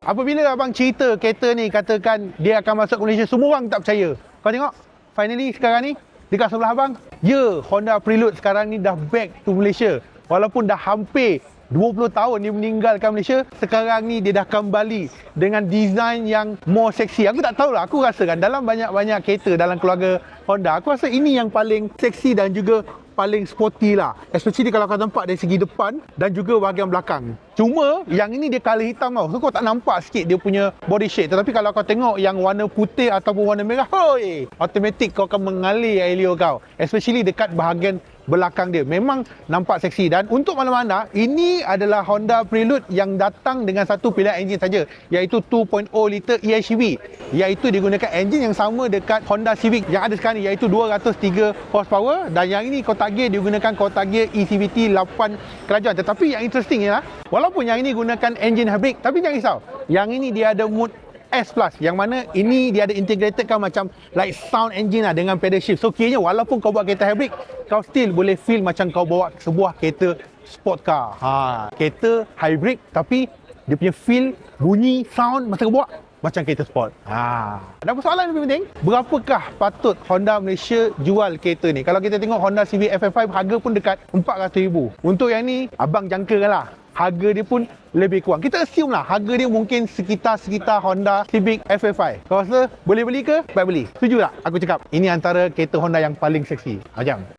Apabila abang cerita kereta ni katakan dia akan masuk ke Malaysia, semua orang tak percaya. Kau tengok, finally sekarang ni dekat sebelah abang, ya, Honda Prelude sekarang ni dah back to Malaysia. Walaupun dah hampir 20 tahun dia meninggalkan Malaysia, sekarang ni dia dah kembali dengan design yang more seksi. Aku tak tahulah, aku rasakan dalam banyak-banyak kereta dalam keluarga Honda, aku rasa ini yang paling seksi dan juga paling sporty lah. Especially kalau kau nampak dari segi depan dan juga bahagian belakang. Cuma yang ini dia colour hitam tau, so kau tak nampak sikit dia punya body shade. Tetapi kalau kau tengok yang warna putih ataupun warna merah, hoi, automatic kau akan mengalir air liur kau. Especially dekat bahagian belakang dia, memang nampak seksi. Dan untuk mana-mana, ini adalah Honda Prelude yang datang dengan satu pilihan enjin saja, iaitu 2.0 liter EHEV, iaitu digunakan enjin yang sama dekat Honda Civic yang ada sekarang ni, iaitu 203 horsepower. Dan yang ini kotak gear digunakan kotak gear ECVT 8 kelajuan. Tetapi yang interesting ialah, walaupun yang ini gunakan enjin hybrid, tapi jangan risau, yang ini dia ada mood S Plus, yang mana ini dia ada integrated kan macam like sound engine lah dengan pedal shift. So kiranya walaupun kau buat kereta hybrid, kau still boleh feel macam kau bawa sebuah kereta sport car. Kereta hybrid tapi dia punya feel, bunyi, sound masa kau bawa macam kereta sport. Dan persoalan lebih penting, berapakah patut Honda Malaysia jual kereta ni? Kalau kita tengok Honda Civic FF5, harga pun dekat 400,000. Untuk yang ni, abang jangkakan lah, harga dia pun lebih kurang. Kita assume lah harga dia mungkin sekitar Honda Civic FF5. Kau rasa boleh beli ke? Baik beli. Setuju tak aku cakap? Ini antara kereta Honda yang paling seksi. Jom.